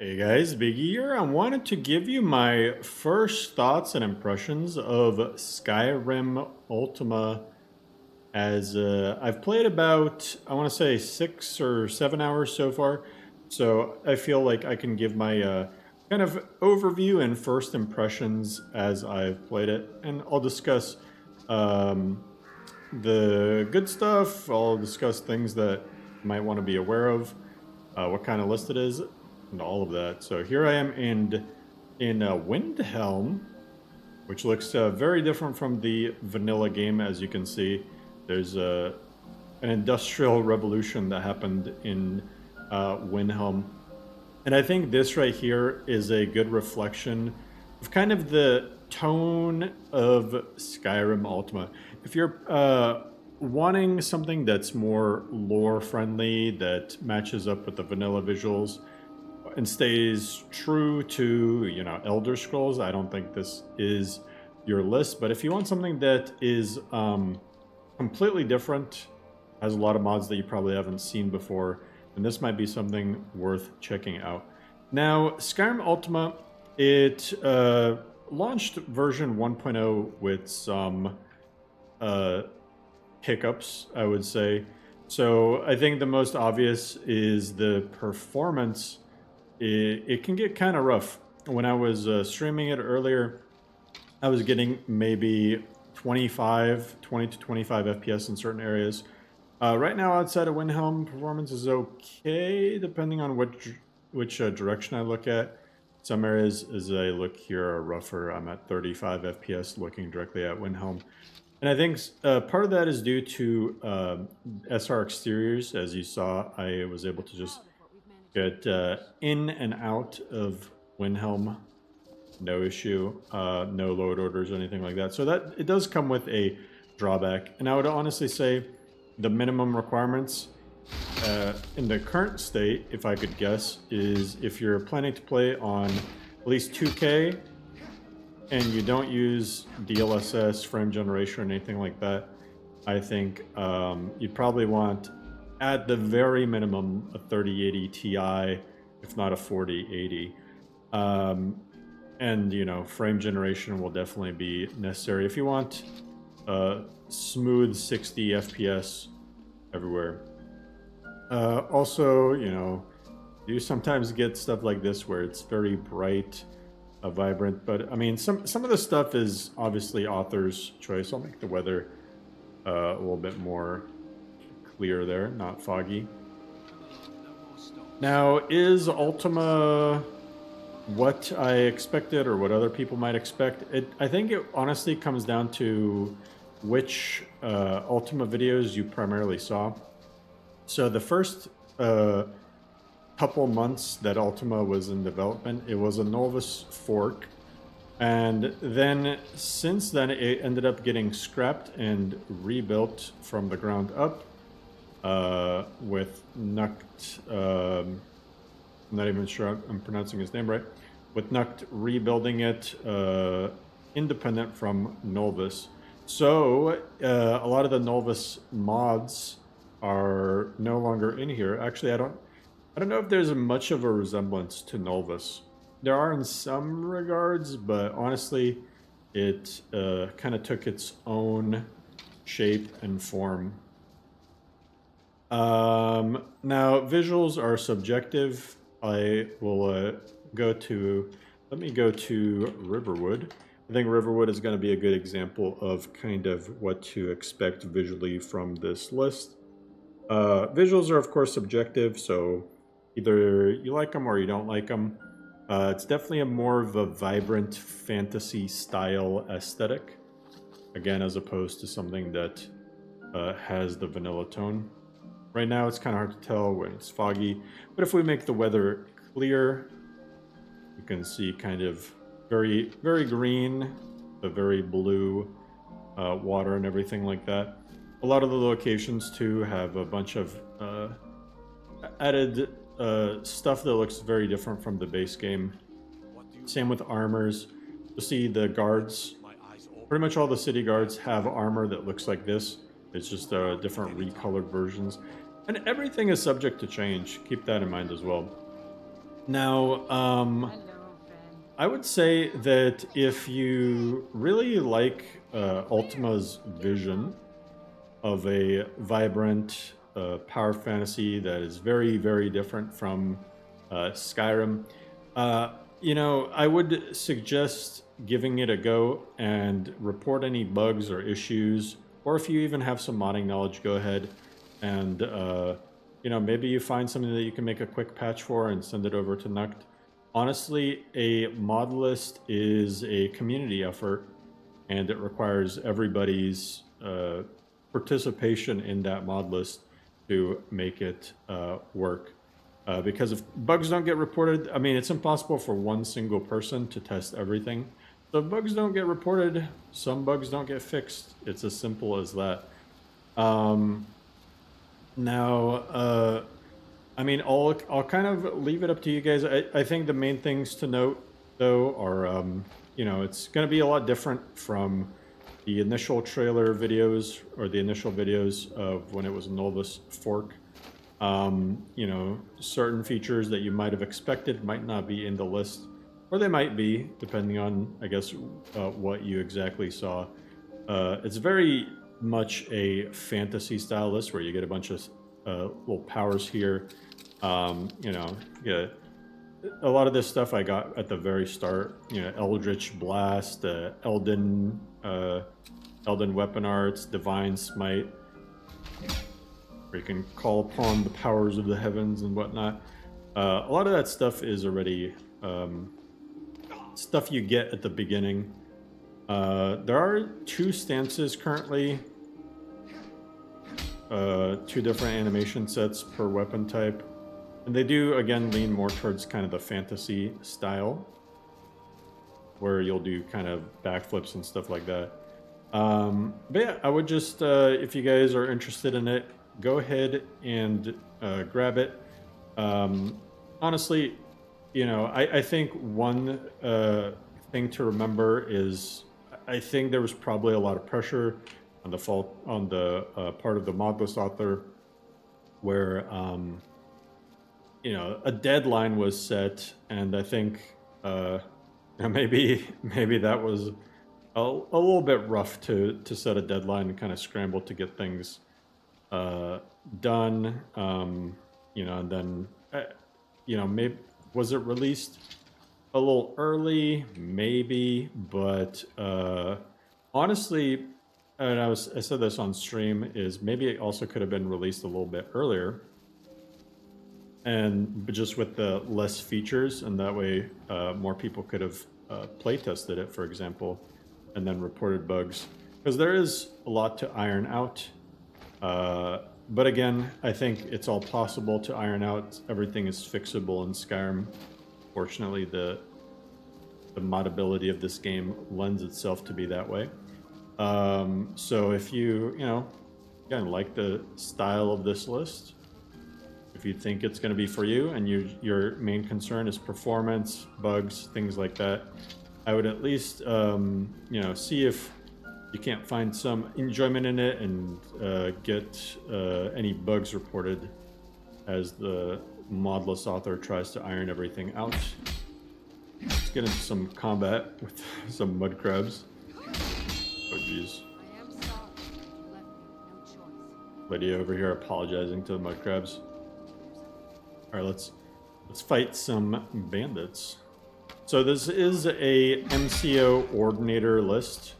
Hey guys, Biggie here. I wanted to give you my first thoughts and impressions of Skyrim Ultima as I've played about, I want to say 6 or 7 hours so far. So I feel like I can give my kind of overview and first impressions as I've played it. And I'll discuss um, the good stuff. I'll discuss things that you might want to be aware of, what kind of list it is, and all of that. So here I am in Windhelm, which looks very different from the vanilla game. As you can see, there's an industrial revolution that happened in Windhelm, and I think this right here is a good reflection of kind of the tone of Skyrim Ultima. If you're wanting something that's more lore friendly, that matches up with the vanilla visuals and stays true to, Elder Scrolls, I don't think this is your list. But if you want something that is completely different, has a lot of mods that you probably haven't seen before, then this might be something worth checking out. Now, Skyrim Ultima, it launched version 1.0 with some hiccups, I would say. So I think the most obvious is the performance. It can get kind of rough. When I was streaming it earlier, I was getting maybe 20 to 25 FPS in certain areas. Right now, outside of Windhelm, performance is okay, depending on which direction I look at. Some areas, as I look here, are rougher. I'm at 35 FPS looking directly at Windhelm. And I think part of that is due to SR exteriors. As you saw, I was able to just get in and out of Windhelm, no issue, no load orders or anything like that. So that it does come with a drawback. And I would honestly say the minimum requirements in the current state, if I could guess, is if you're planning to play on at least 2K and you don't use DLSS, frame generation, or anything like that, I think you'd probably want, at the very minimum, a 3080 Ti, if not a 4080. And, frame generation will definitely be necessary if you want smooth 60 FPS everywhere. Also, you sometimes get stuff like this where it's very bright, vibrant, but I mean, some of the stuff is obviously author's choice. I'll make the weather a little bit more clear there, not foggy. Now, is Ultima what I expected or what other people might expect? I think it honestly comes down to which Ultima videos you primarily saw. So the first couple months that Ultima was in development, it was a Novus fork. And then since then, it ended up getting scrapped and rebuilt from the ground up with Nuct. I'm not even sure I'm pronouncing his name right. With Nuct rebuilding it independent from Novus. So a lot of the Novus mods are no longer in here. Actually, I don't know if there's much of a resemblance to Novus. There are in some regards, but honestly, it kind of took its own shape and form. Now, visuals are subjective. I will let me go to Riverwood. I think Riverwood is going to be a good example of kind of what to expect visually from this list. Visuals are, of course, subjective, so either you like them or you don't like them. It's definitely more of a vibrant fantasy style aesthetic, again, as opposed to something that has the vanilla tone. Right now, it's kind of hard to tell when it's foggy, but if we make the weather clear, you can see kind of very, very green, the very blue water and everything like that. A lot of the locations, too, have a bunch of added stuff that looks very different from the base game. Same with armors. You'll see the guards. Pretty much all the city guards have armor that looks like this. It's just different recolored versions. And everything is subject to change. Keep that in mind as well. Now, I would say that if you really like Ultima's vision of a vibrant power fantasy that is very, very different from Skyrim, uh, I would suggest giving it a go and report any bugs or issues, or if you even have some modding knowledge, go ahead and maybe you find something that you can make a quick patch for and send it over to Nuct. Honestly, a mod list is a community effort, and it requires everybody's participation in that mod list to make it work. Because if bugs don't get reported, I mean, it's impossible for one single person to test everything. So if bugs don't get reported, some bugs don't get fixed. It's as simple as that. Now, I mean, I'll kind of leave it up to you guys. I think the main things to note, though, are it's going to be a lot different from the initial trailer videos or the initial videos of when it was a Novus fork. Certain features that you might have expected might not be in the list, or they might be, depending on, I guess, what you exactly saw. It's very much a fantasy style list where you get a bunch of little powers here. Yeah, a lot of this stuff I got at the very start. Eldritch Blast, Elden Weapon Arts, Divine Smite, where you can call upon the powers of the heavens and whatnot. A lot of that stuff is already stuff you get at the beginning. There are 2 stances currently, 2 different animation sets per weapon type, and they do again lean more towards kind of the fantasy style, where you'll do kind of backflips and stuff like that. But yeah, I would just, if you guys are interested in it, go ahead and grab it. Honestly, I think one thing to remember is I think there was probably a lot of pressure on the part of the Modlist author, where a deadline was set, and I think maybe that was a little bit rough to set a deadline and kind of scramble to get things done. And then maybe was it released a little early? Maybe, but honestly, and I said this on stream, is maybe it also could have been released a little bit earlier, but just with the less features, and that way more people could have play tested it, for example, and then reported bugs, because there is a lot to iron out. But again, I think it's all possible to iron out. Everything is fixable in Skyrim. Fortunately, the moddability of this game lends itself to be that way. So if you again like the style of this list, if you think it's going to be for you, and your main concern is performance, bugs, things like that, I would at least see if you can't find some enjoyment in it and get any bugs reported as the Modlist author tries to iron everything out. Let's get into some combat with some mud crabs. Oh jeez. Lydia over here apologizing to the mud crabs. Alright, let's fight some bandits. So this is a MCO ordinator list.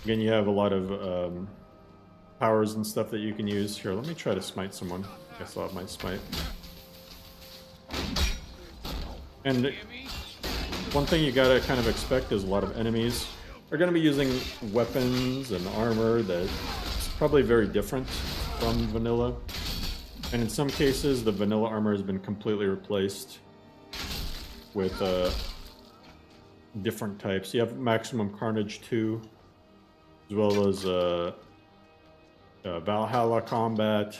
Again, you have a lot of powers and stuff that you can use. Here, let me try to smite someone. I guess I'll have my smite. And one thing you gotta kind of expect is a lot of enemies are gonna be using weapons and armor that's probably very different from vanilla. And in some cases, the vanilla armor has been completely replaced with different types. You have Maximum Carnage 2, as well as Valhalla combat,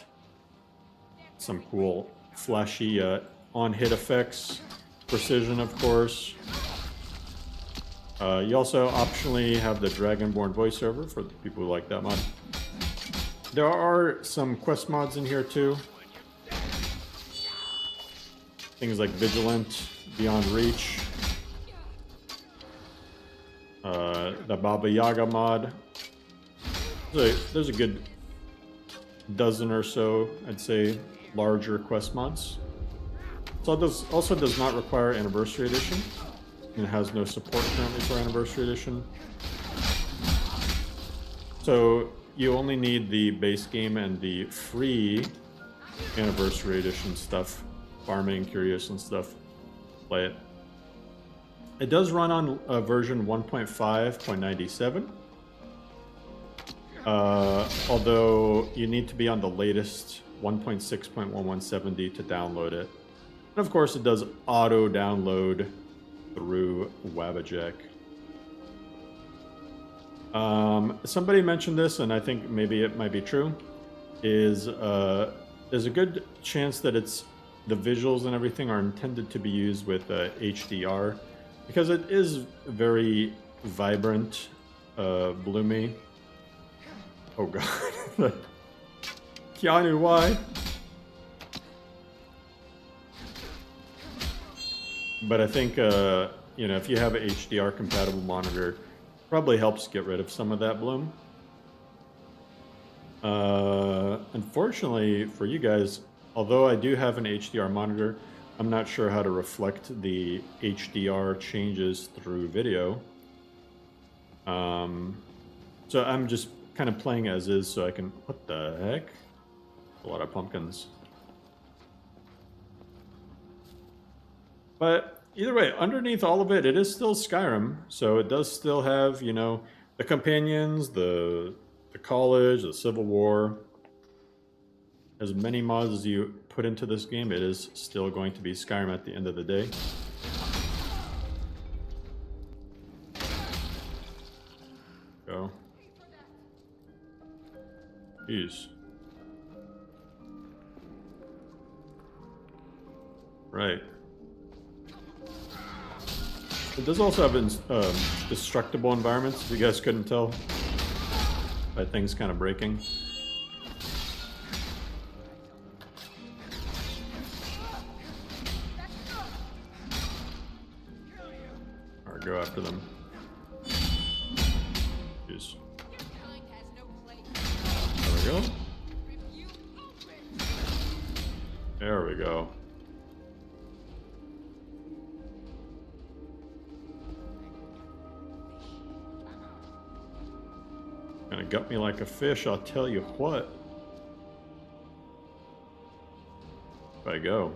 some cool flashy on-hit effects, precision, of course. You also optionally have the Dragonborn voiceover for the people who like that mod. There are some quest mods in here too. things like Vigilant, Beyond Reach, the Baba Yaga mod. There's a good dozen or so, I'd say, larger quest mods. So this also does not require Anniversary Edition. It has no support currently for Anniversary Edition. So you only need the base game and the free Anniversary Edition stuff, farming, curious, and stuff. Play it. It does run on version 1.5.97. Although you need to be on the latest 1.6.1170 to download it. And of course it does auto download through Wabbajack. Somebody mentioned this, and I think maybe it might be true, is there's a good chance that the visuals and everything are intended to be used with HDR, because it is very vibrant, bloomy. Oh god. Keanu, why? But I think, you know, if you have an HDR compatible monitor, probably helps get rid of some of that bloom. Unfortunately for you guys, although I do have an HDR monitor, I'm not sure how to reflect the HDR changes through video. So I'm just kind of playing as is so I can... What the heck? A lot of pumpkins. But either way, underneath all of it, it is still Skyrim. So it does still have, you know, the companions, the college, the Civil War. As many mods as you put into this game, it is still going to be Skyrim at the end of the day. Go. Jeez. Right. It does also have destructible environments, if you guys couldn't tell, by things kind of breaking. Or go after them. Jeez. There we go. There we go. Gonna gut me like a fish, I'll tell you what. If I go.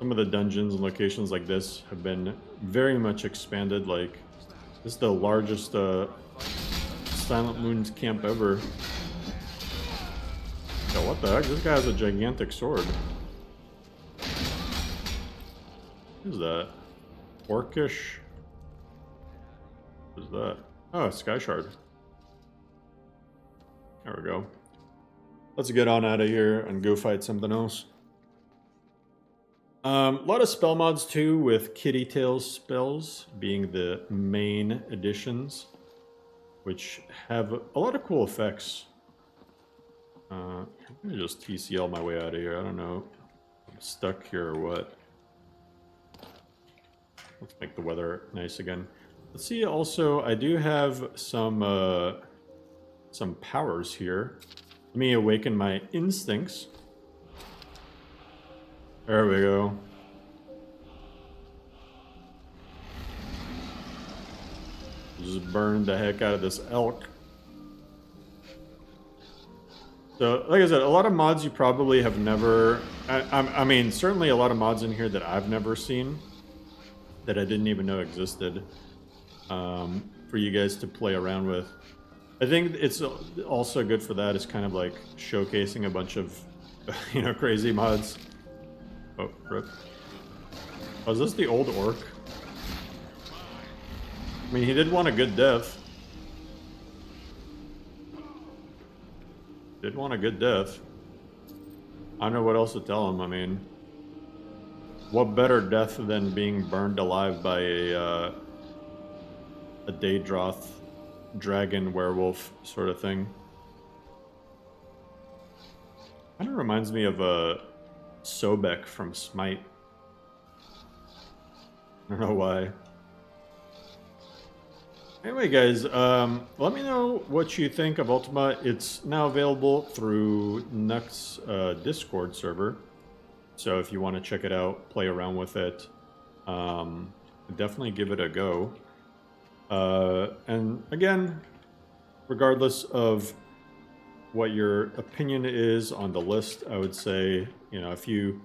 Some of the dungeons and locations like this have been very much expanded. Like, this is the largest Silent Moon's camp ever. Yo, what the heck? This guy has a gigantic sword. What is that? Orcish? What is that? Oh, Sky Shard. There we go. Let's get on out of here and go fight something else. A lot of spell mods too, with Kitty Tails spells being the main additions, which have a lot of cool effects. I'm gonna just TCL my way out of here. I don't know if I'm stuck here or what. Let's make the weather nice again. Let's see, also, I do have some powers here. Let me awaken my instincts. There we go. Just burn the heck out of this elk. So, like I said, a lot of mods you probably have never... I mean, certainly a lot of mods in here that I've never seen, that I didn't even know existed, for you guys to play around with. I think it's also good for that. It's kind of like showcasing a bunch of, you know, crazy mods. Oh, rip. Oh, is this the old orc? I mean, he did want a good death. Did want a good death. I don't know what else to tell him. I mean, what better death than being burned alive by a Daedroth dragon werewolf sort of thing. Kind of reminds me of Sobek from Smite. I don't know why. Anyway, guys, let me know what you think of Ultima. It's now available through Nux's Discord server. So if you want to check it out, play around with it, definitely give it a go. And again, regardless of what your opinion is on the list, I would say, you know, if you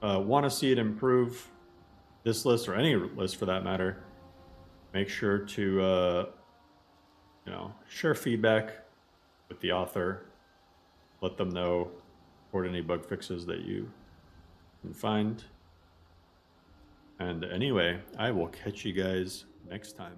want to see it improve, this list or any list for that matter, make sure to, you know, share feedback with the author. Let them know, report any bug fixes that you can find. And anyway, I will catch you guys next time.